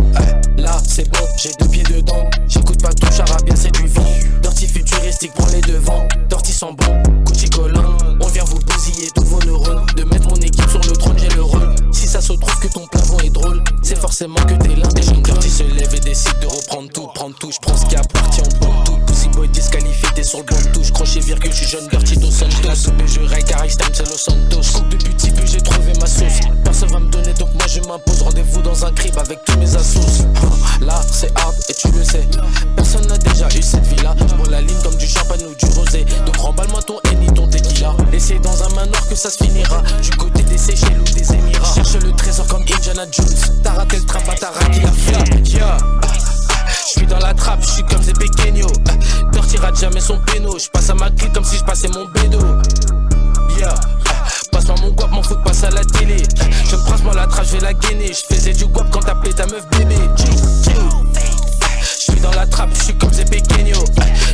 Là c'est bon, j'ai 2 pieds dedans. J'écoute pas tout, charabia c'est du vent. Dirty futuristique, prends les devants. Dirty sent bon, Gucci collant. On vient vous bousiller tous vos neurones. De mettre mon équipe sur le trône, j'ai le rôle. Si ça se trouve que ton plafond est drôle, c'est forcément que t'es l'un des jeunes. Dirty se lève et décide de reprendre tout. Prendre tout, j'prends ce qui appartient, on prend tout. Pussy boy disqualifié, t'es sur le bon touche. Crochet virgule, j'suis jeune Dirty dos Santos. La soupe et je raille car X-Time c'est Los Santos. Coupe depuis petit peu, j'ai trouvé ma sauce. Personne va me donner donc moi je m'impose. Rendez-vous dans un crib avec tous mes assos. Là c'est hard et tu le sais. Personne n'a déjà eu cette vie là. J'bois la ligne comme du champagne ou du rosé. Donc remballe-moi ton Henny, ton tequila. Et c'est dans un manoir que ça se finira. Du côté des Seychelles ou des Émirats. Cherche le trésor comme Indiana Jones. T'as raté le train, t'as raté la fille. Yeah. J'suis dans la trappe, j'suis comme des pequeños. Dirty rate jamais son péno. J'passe à ma clé comme si j'passais mon bédo. Yeah. Passe-moi mon guap, m'en fous de passer à la télé. Je me presse moi la trace, je vais la gainer. Je faisais du guap quand t'appelais ta meuf bébé. J'suis dans la trappe, j'suis comme Zé Pequeño.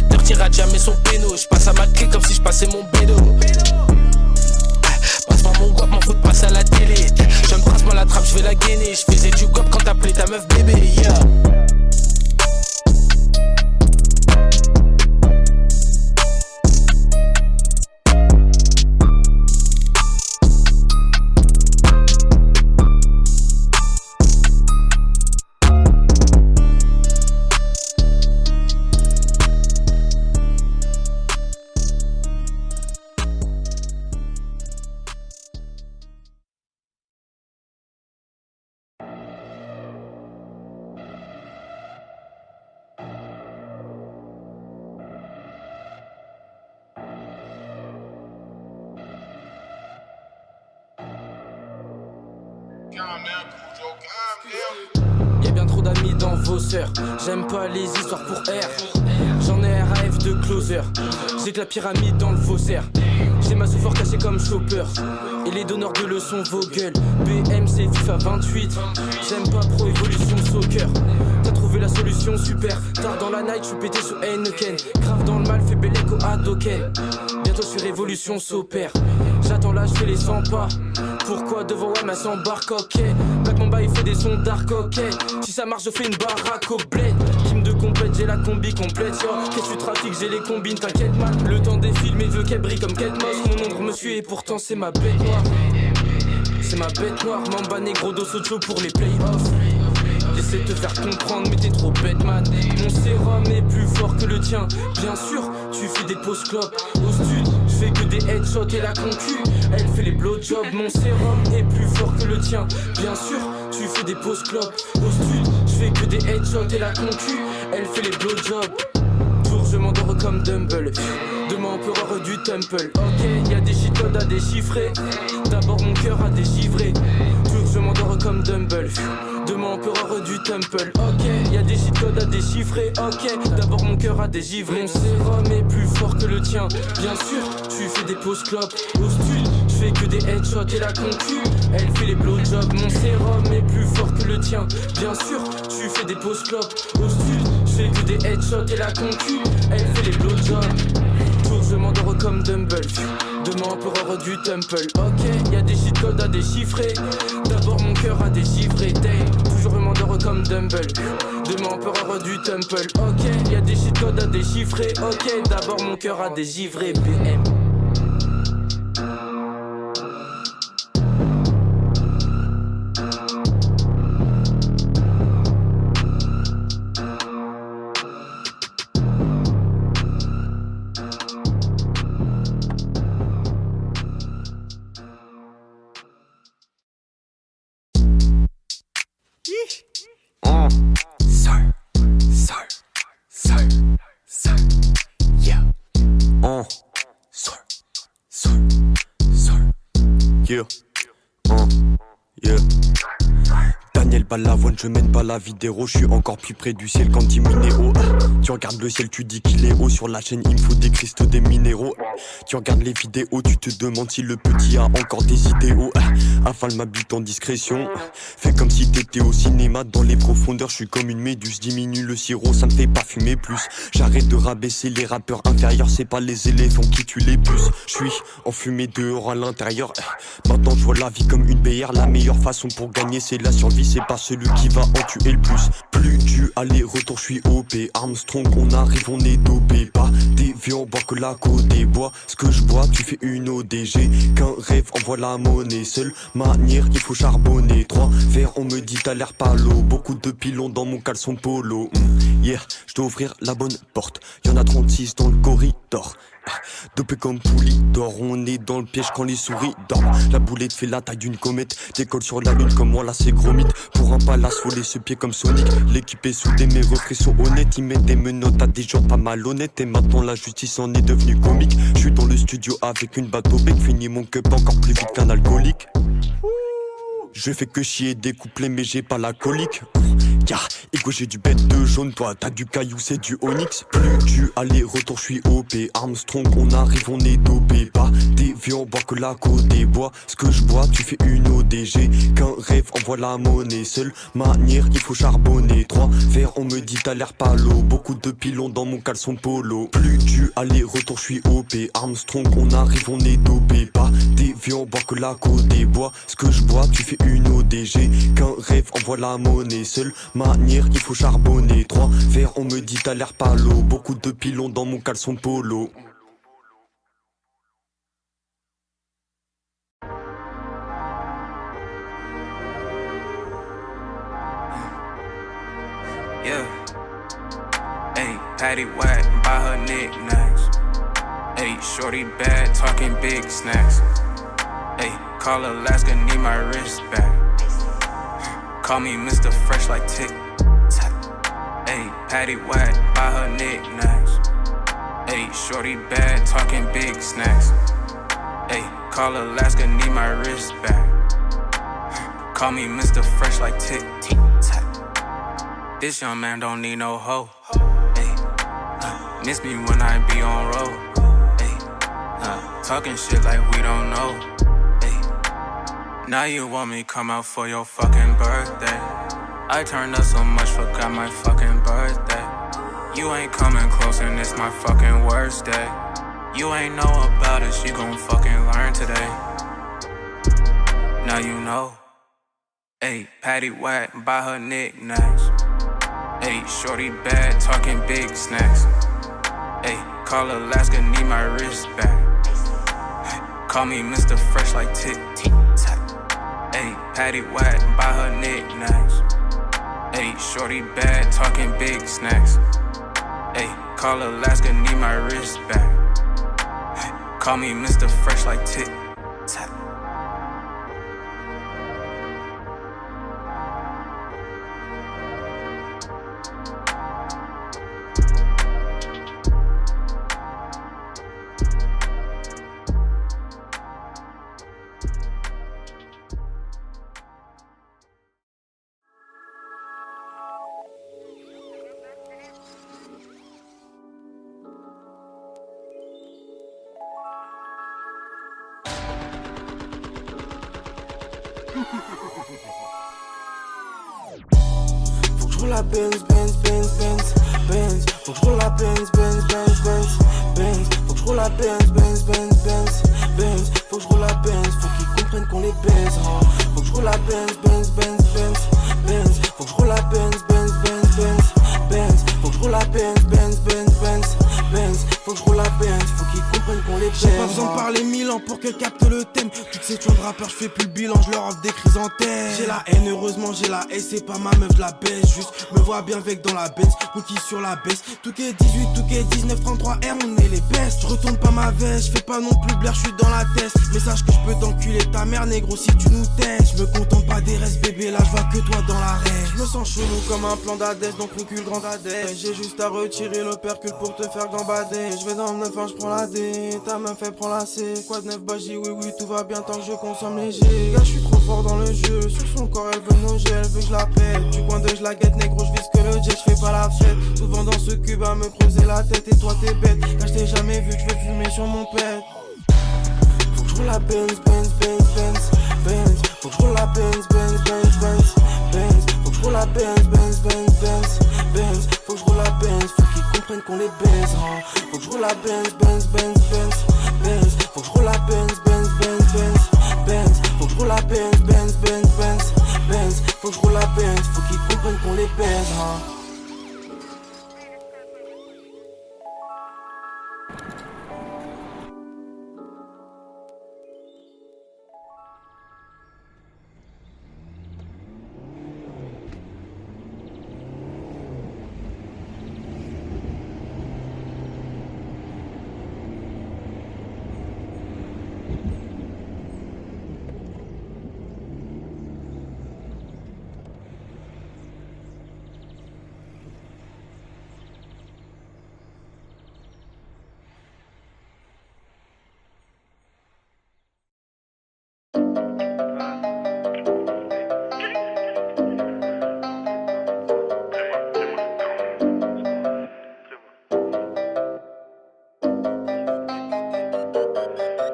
Dirty Rad, jamais son péno. J'passe à ma clé comme si j'passais mon bédo. Passe-moi mon guap, m'en fous de passer à la télé. Je me presse moi la trappe, je vais la gainer. Je faisais du guap quand t'appelais ta meuf bébé. Yeah. Y'a bien trop d'amis dans vos sœurs. J'aime pas les histoires pour R. J'en ai RAF de closer. J'ai que la pyramide dans le faussaire. J'ai ma souffle cachée comme chopper. Et les donneurs de leçons vos gueules. BMC FIFA 28. J'aime pas Pro Evolution Soccer. T'as trouvé la solution super. Tard dans la night, j'suis pété sous Heineken. Grave dans le mal, fait bel écho à Doken. Bientôt sur Révolution s'opère. J'attends là, j'fais les 100 pas. Pourquoi devant ouais, ma s'embarque, ok. Black Mamba il fait des sons dark, ok. Si ça marche, je fais une baraque au bled. Team de complète, j'ai la combi complète, yo. Qu'est-ce que tu trafiques, j'ai les combines, t'inquiète man. Le temps défile, mais veut qu'elle brille comme Kate Moss. Mon ombre me suit et pourtant c'est ma bête noire. C'est ma bête noire, Mamba Negro dos Ocho pour les playoffs. J'essaie de te faire comprendre mais t'es trop bête man. Mon sérum est plus fort que le tien. Bien sûr, tu fais des pauses clopes. Au stud, je fais que des headshots et la concu elle fait les blowjobs. Mon sérum est plus fort que le tien. Bien sûr, tu fais des pauses clopes. Au stud, je fais que des headshots et la concu elle fait les blowjobs. Tour, je m'endors comme Dumble. Demain empereur du temple. Ok, y'a des shitcodes à déchiffrer. D'abord mon cœur à déchiffrer. Tour, je m'endors comme Dumble. Demain empereur du temple. Ok, y'a des shitcodes à déchiffrer. Ok, d'abord mon cœur à dégivrer. Mon sérum est plus fort que le tien. Bien sûr, tu fais des pauses clopes. Au stud, je fais que des headshots et la concu elle fait les blowjobs. Mon sérum est plus fort que le tien. Bien sûr, tu fais des pauses clopes. Au stud, je fais que des headshots et la concu elle fait les blowjobs. Tour, je m'endors comme Dumble. Demain empereur du temple. Ok, y'a des shitcodes à déchiffrer. D'abord mon cœur à déchiffrer. Toujours je m'endors comme Dumble. Demain empereur du temple. Ok, y'a des shitcodes à déchiffrer. Ok, d'abord mon cœur à dégivrer. BM. Daniel Balavoine, je mène pas la vie d'héros. Je suis encore plus près du ciel quand dit minéo. Tu regardes le ciel, tu dis qu'il est haut. Sur la chaîne, il me faut des cristaux, des minéraux. Tu regardes les vidéos, tu te demandes si le petit a encore des idéaux. Affale ma bite en discrétion. Fais comme si t'étais au cinéma. Dans les profondeurs, je suis comme une méduse. Diminue le sirop, ça me fait pas fumer plus. J'arrête de rabaisser les rappeurs inférieurs. C'est pas les éléphants qui tuent les puces. Je suis enfumé dehors à l'intérieur. Maintenant je vois la vie comme une BR. La meilleure façon pour gagner c'est la survie. C'est pas celui qui va en tuer le plus. Plus du aller-retour, je suis OP. Armstrong, on arrive, on est dopé. Pas des vieux, boire que la côte. Bois ce que je bois, tu fais une ODG. Qu'un rêve envoie la monnaie. Seule manière, il faut charbonner. 3 verres, on me dit t'as l'air palo. Beaucoup de pilons dans mon caleçon polo. Hier, je dois ouvrir la bonne porte. Y'en a 36 dans le corridor. Dopé comme Poulidor, on est dans le piège quand les souris dorment. La boulette fait la taille d'une comète. Décolle sur la lune comme moi là c'est gros mythe. Pour un palace faut les pieds comme Sonic. L'équipe est soudée mes refrains sont honnêtes. Ils mettent des menottes à des gens pas malhonnêtes. Et maintenant la justice en est devenue comique. Je suis dans le studio avec une batte au bec. Finis mon cup encore plus vite qu'un alcoolique. Je fais que chier des couplets mais j'ai pas la colique. Yeah. Égo j'ai du bête de jaune, toi t'as du caillou, c'est du onyx. Plus du aller-retour, je suis OP. Armstrong, on arrive, on est dopé. Pas déviant, boire que la côte des bois. Ce que je bois, tu fais une ODG. Qu'un rêve envoie la monnaie. Seule manière, il faut charbonner. 3 verres, on me dit t'as l'air palo. Beaucoup de pilons dans mon caleçon polo. Plus du aller-retour, je suis OP. Armstrong, on arrive, on est dopé. Pas déviant, boire que la côte des bois. Ce que je bois, tu fais une ODG. Qu'un rêve envoie la monnaie. Seule manière, il faut charbonner. 3 verres, on me dit t'as l'air palo. Beaucoup de pilons dans mon caleçon polo. Yeah. Ayy, Patty Whack, buy her knickknacks. Ayy, shorty bad, talking big snacks. Ayy, call Alaska, need my wrist back. Call me Mr. Fresh like Tic Tac. Ayy, Patty Whack, buy her knickknacks. Ayy, shorty bad, talking big snacks. Ayy, call Alaska, need my wrist back. Call me Mr. Fresh like Tic Tac. This young man don't need no hoe. Ayy, miss me when I be on road. Ayy, talking shit like we don't know. Ayy, now you want me come out for your fucking birthday. I turned up so much, forgot my fucking birthday. You ain't coming close and it's my fucking worst day. You ain't know about it, you gon' fucking learn today. Now you know. Ayy, Patty Whack, buy her knickknacks. Ayy, shorty bad, talking big snacks. Ayy, call Alaska, need my wrist back. Call me Mr. Fresh like Tic Tac. Ayy, Patty Whack, buy her knickknacks. Ayy, shorty bad, talking big snacks. Ayy, call Alaska, need my wrist back. Call me Mr. Fresh like Tic Tac. Faut que je roule la Benz. Faut que je roule la Benz. Faut que je roule la Benz. Faut que je roule la Benz. Faut qu'ils comprennent qu'on les baise. Faut que je roule la Benz. Faut que je roule la Benz. Faut que je roule la Benz. Faut que je roule la Benz. Faut qu'ils comprennent qu'on les baise. J'ai pas besoin de parler 1000 ans pour que capte le thème. Toutes ces tueurs de rappeurs, je fais plus le bilan, je leur offre des chrysanthèmes. J'ai la haine, heureusement j'ai la haine, c'est pas ma meuf, je la baisse. Juste me vois bien avec dans la Benz, cookie sur la baisse. Tout est 18, tout est 19, 33R, on est les bestes. Je retourne pas ma veste, je fais pas non plus blaire, je suis dans la tête. Mais sache que je peux t'enculer ta mère, négro, si tu nous testes. Je me contente pas des restes, bébé, là je vois que toi dans la rêve. Je me sens chelou comme un plan d'Adès, donc recule grand Adès. J'ai juste à retirer l'opercule pour te faire gambader. Je vais dans le 9-1, je prends la D, ta meuf elle prend la C. Quoi de neuf, bah j'dis oui, tout va bien tant que je consomme léger. Gars, je suis trop fort dans le jeu, sur son corps elle veut noger, elle veut que je la pète. Du coin de je la guette, négro, je vise que le jet, je fais pas la fête. Souvent dans ce cube à me creuser la tête, et toi t'es bête. Car je t'ai jamais vu, je veux fumer sur mon pet. Faut que je roule la Benz. Faut que je roule la Benz. Faut que je roule la Benz. Faut que je roule la Benz. Faut qu'ils comprennent qu'on les baise. Faut que je roule la Benz. Faut que je roule la Benz. Faut que je roule la Benz. Faut que je roule la Benz. Faut qu'ils comprennent qu'on les baise.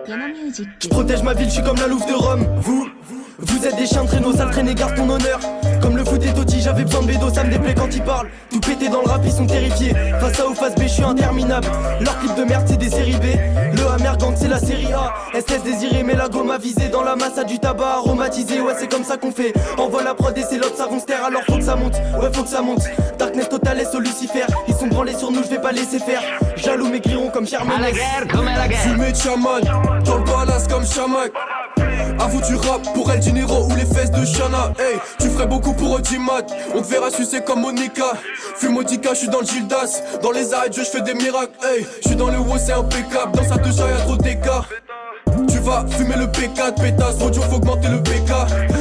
Je protège ma ville, je suis comme la Louve de Rome. Vous êtes des chiens de traîneau, sale traîné, garde ton honneur. Comme le foot est Totti, j'avais besoin de bédo, ça me déplaît quand ils parlent. Tout pété dans le rap, ils sont terrifiés. Face A ou face B, je suis interminable. Leur clip de merde, c'est des séries B. Le Hammer Gang, c'est la série A. SS désiré, mais la gomme avisée. Dans la masse à du tabac aromatisé. Ouais, c'est comme ça qu'on fait. Envoie la prod et c'est l'autre, ça ronce terre. Alors faut que ça monte, ouais, faut que ça monte. Darkness total est au Lucifer. Ils sont branlés sur nous, je vais pas laisser faire. Jaloux maigriront comme Charmaine. À la guerre, comme à la guerre. Fumé de chaman, dans le palace comme Chamac. Avoue du rap pour El Dinero ou les fesses de Shana. Hey, tu ferais beaucoup pour Audimat. On te verra sucer comme Monica. Fume Modica, je suis dans le Gildas. Dans les arrêts de jeu, je fais des miracles. Hey, je suis dans le WO, c'est impeccable. Dans sa touche, y'a trop d'écart. Tu vas fumer le P4, pétasse, audio, faut augmenter le PK.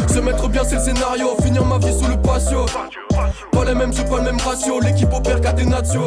Se mettre bien, c'est le scénario. Finir ma vie sous le patio. Pas les mêmes jeux, pas le même ratio. L'équipe opère Catenaccio.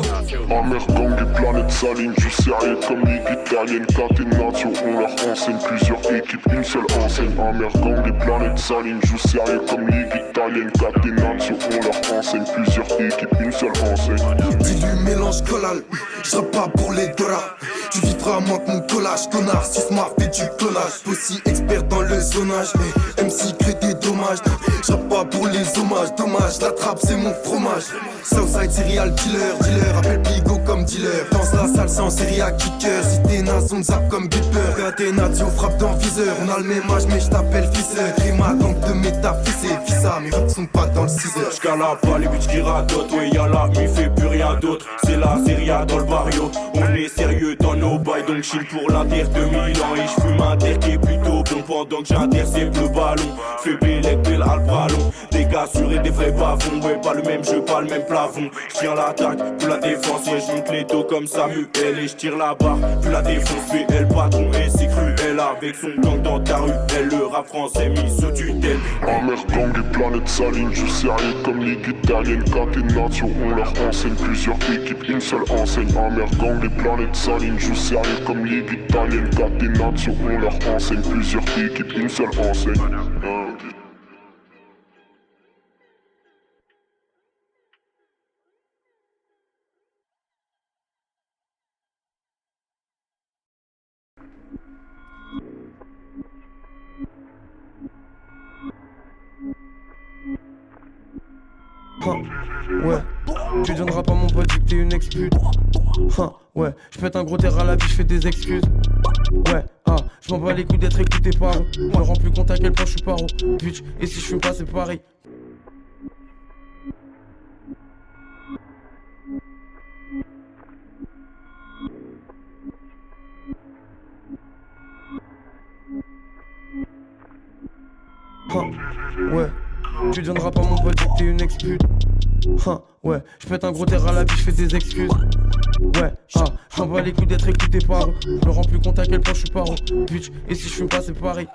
Hammer Gang et Planète Saline, je sérieux comme ligue italienne. Catenaccio, on leur enseigne plusieurs équipes, une seule enseigne. Hammer Gang et Planète Saline, je sérieux comme ligue italienne. Catenaccio, on leur enseigne plusieurs équipes, une seule enseigne. Dis-lui mélange collal, je pas pour les dollars. Tu vivras moins que mon collage, connard. Si Smart fait du clonage, aussi expert dans le zonage. MC crée des dommages, je pas pour les hommages. Dommage, la trappe c'est mon fromage. Southside serial dealer, appelle Bigo comme dealer. Danse la salle sans série à kicker. Si t'es naze on zappe comme Beeper. Catenaccio frappe dans viseur. On a le même âge mais je t'appelle fisseur. Crima donc de métaphyser. Fissa, mes rats sont pas dans le 6h. J'cala pas les bitches qui radotent. Ouais y'a la mi fait plus rien d'autre. C'est la série A dans le barrio. On est sérieux dans nos bails. Donc chill pour la terre de Milan. Et j'fume un terre qui est plutôt bon. Pendant que j'intercepte le ballon. J'fais bélec, belle al ballon. Des gars sur et des vrais bavons. Ouais pas le même jeu, pas le même plafond. J'tiens l'attaque, puis la défense. Ouais j'monte les dos comme Samuel. Et j'tire la barre, puis la défense. PL patron et c'est cruel. Avec son gang dans ta rue. Elle le rap français mis sous tutelle. Hammer Gang et Planète Saline, je sérieux comme ligue italienne. Catenaccio, on leur enseigne plusieurs équipes, une seule enseigne. Hammer Gang et Planète Saline, je sérieux comme ligue italienne. Catenaccio, on leur enseigne plusieurs équipes, une seule enseigne. Ouais, tu donneras pas mon pote vu que t'es une expute. Ouais, je pète un gros terre à la vie, je fais des excuses. Ouais, je m'en bats les couilles d'être écouté par eux. Je me rends plus compte à quel point je suis paro. Bitch, et si je fume pas c'est pareil. Ouais, tu donneras pas mon pote vu que t'es une expute. Ouais, je pète un gros terre à la vie, je fais des excuses. Ouais, je m'en bats les couilles d'être écouté par eux. Je me rends plus compte à quel point je suis paro. Bitch, et si je fume pas c'est pareil.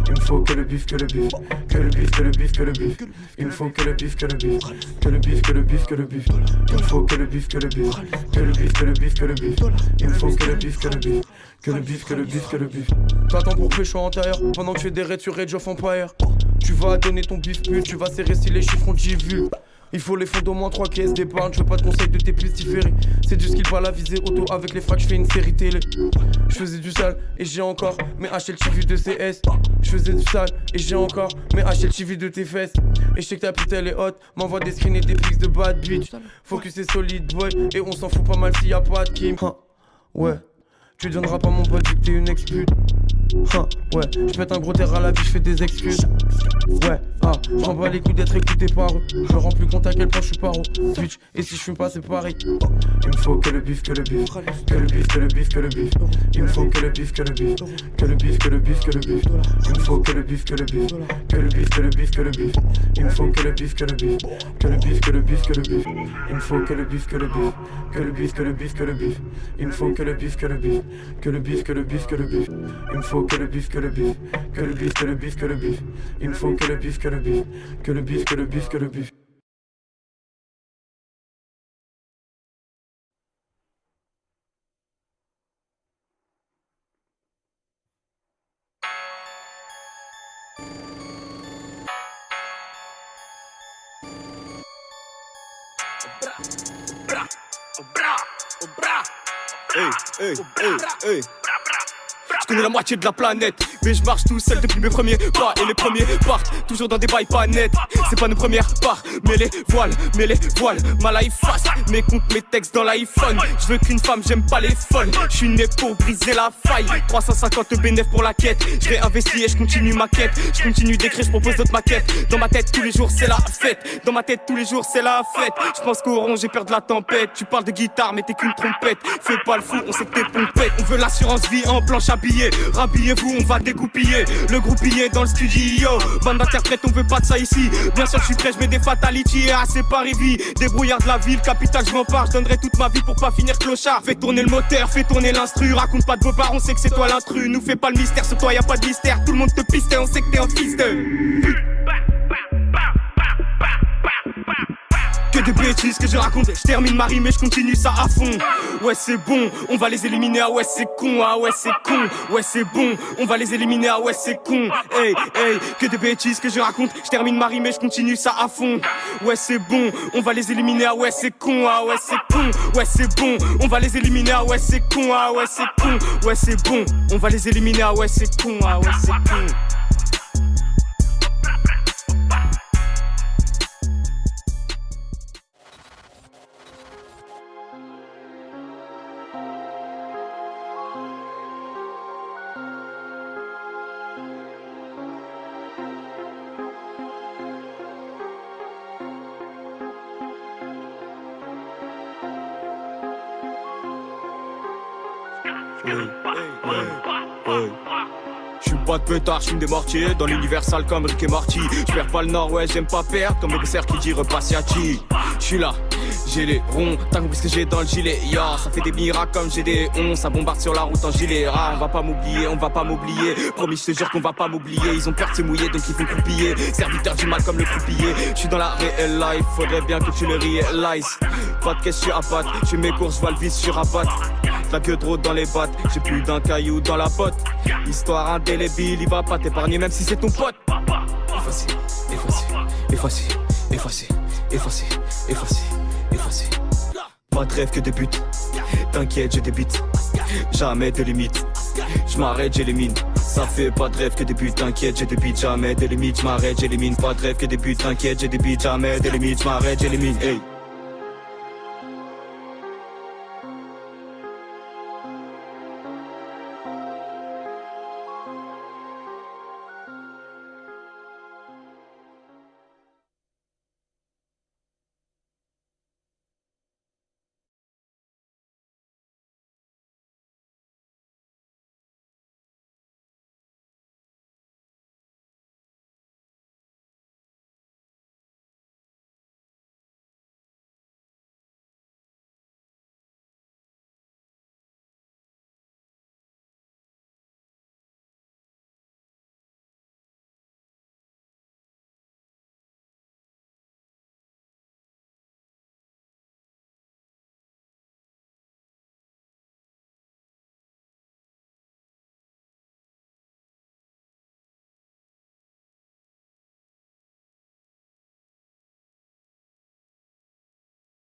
Il me faut que le bif, que le bif. Que le bif, que le bif, que le bif. Il me faut que le bif, que le bif. Que le bif, que le bif, que le bif. Il me faut que le bif, que le bif. Que le bif, que le bif, que le bif. Il me faut que le bif, que le bif. Que le bif, que le bif, que le bif. T'attends pour que je sois antérieur. Pendant que je fais des raids sur Age of Empire. Tu vas donner ton bif pute, tu vas serrer si les chiffres ont j'ai vu. Il faut les fonds d'au moins 3 caisses d'épargne. Je veux pas de conseils de tes pestiférés. C'est du skill, pas la visée auto. Avec les fracs, je fais une série télé. Je faisais du sale et j'ai encore mes HLTV de CS. Je faisais du sale et j'ai encore mes HLTV de tes fesses. Et je sais que ta pute elle est hot. M'envoie des screens et des pics de bad bitch. Focus est solide boy. Et on s'en fout pas mal s'il y a pas de Kim. Ouais, tu donneras pas mon pote vu que t'es une expute. Ouais, je pète un gros terre à la vie, je fais des excuses. Ouais, je m'en bats les couilles d'être écouté par eux. Je me rends plus compte à quel point je suis paro. Bitch, et si je fume pas c'est pareil. Il me faut que le bif, que le bif. Que le bif, que le bif, que le bif. Il me faut que le bif, que le bif. Que le bif, que le bif, que le bif. Il me faut que le bif, que le bif. Que le bif, que le bif, que le bif. Il me faut que le bif, que le bif. Que le bif, que le bif, que le bif. Il me faut que le bif, que le bif. Que le bif, que le bif, que le bif. Il me faut que le bif, que le bif. Que le bif, que le bif, que le bif. Il me faut que le bif, que le bif. Que le bif, que le bif, que le bif. Il me faut que le bif, que le bif. Que le bif, que le bif, que le bif. connais la moitié de la planète. Mais je marche tout seul depuis mes premiers pas. Et les premiers partent toujours dans des bails pas nets. C'est pas nos premières parts, mais les voiles, ma life face. Mes comptes, mes textes dans l'iPhone. Je veux qu'une femme, j'aime pas les folles. Je suis né pour briser la faille. 350 bénéf pour la quête. Je réinvestis et je continue ma quête. Je continue d'écrire, je propose d'autres maquettes. Dans ma tête tous les jours c'est la fête. Dans ma tête tous les jours c'est la fête. Je pense qu'au rond j'ai peur de la tempête. Tu parles de guitare mais t'es qu'une trompette. Fais pas le fou, on sait que t'es pompette. On veut l'assurance vie en planche à billets. Rhabillez-vous, on va dégoupiller. Le groupiller dans le studio. Bande d'interprètes, on veut pas de ça ici. Bien sûr je suis prêt, je mets des fatalities. Et assez Paris-Vie, débrouillard de la ville. Capitale je m'empare, je donnerai toute ma vie pour pas finir clochard. Fais tourner le moteur, fais tourner l'instru. Raconte pas de vos parents, on sait que c'est toi l'intrus. Nous fais pas le mystère, sur toi y a pas de mystère. Tout le monde te piste et on sait que t'es un fils de... Que des bêtises que je raconte, je termine ma rime et je continue ça à fond. Ouais c'est bon, on va les éliminer, ah ouais c'est con, ah ouais c'est con. Ouais c'est bon, on va les éliminer, ah ouais c'est con. Hey, hey, que des bêtises que je raconte, je termine ma rime et je continue ça à fond. Ouais c'est bon, on va les éliminer, ah ouais c'est con, ah ouais c'est con. Ouais c'est bon, on va les éliminer, ah ouais c'est con, ah ouais c'est con. Ouais c'est bon, on va les éliminer, ah ouais c'est con, ah ouais c'est con. J'suis pas de pétard, j'fume des mortiers. Dans l'univers sale comme Rick et Morty. J'perds pas le nord, ouais j'aime pas perdre. Comme le concert qui dit repasse Yati. J'suis là, j'ai les ronds. T'as compris ce que j'ai dans le gilet, ya. Ça fait des miracles comme j'ai des ondes. Ça bombarde sur la route en gilet. Ah, on va pas m'oublier, on va pas m'oublier. Promis, j'te jure qu'on va pas m'oublier. Ils ont peur de se mouiller donc ils font croupiller. Serviteur du mal comme le croupier. J'suis dans la réelle life, faudrait bien que tu le réalises. Pas de caisse, j'suis à patte. J'fais mes courses, j'vois le vice, j'suis rabatte. La queue trop dans les battes, j'ai plus d'un caillou dans la botte. Histoire indélébile, il va pas t'épargner même si c'est ton pote. Effacé, effacé, effacé, effacé, effacé, effacé, effacé. Pas de rêve que des buts, t'inquiète j'ai des beats. Jamais de limites, j'm'arrête j'ai les mines. Ça fait pas de rêve que des buts, t'inquiète j'ai des beats. Jamais de limites, j'm'arrête j'ai les mines. Pas de rêve que des buts, t'inquiète j'ai des beats. Jamais de limites, j'm'arrête j'ai les mines. Hey.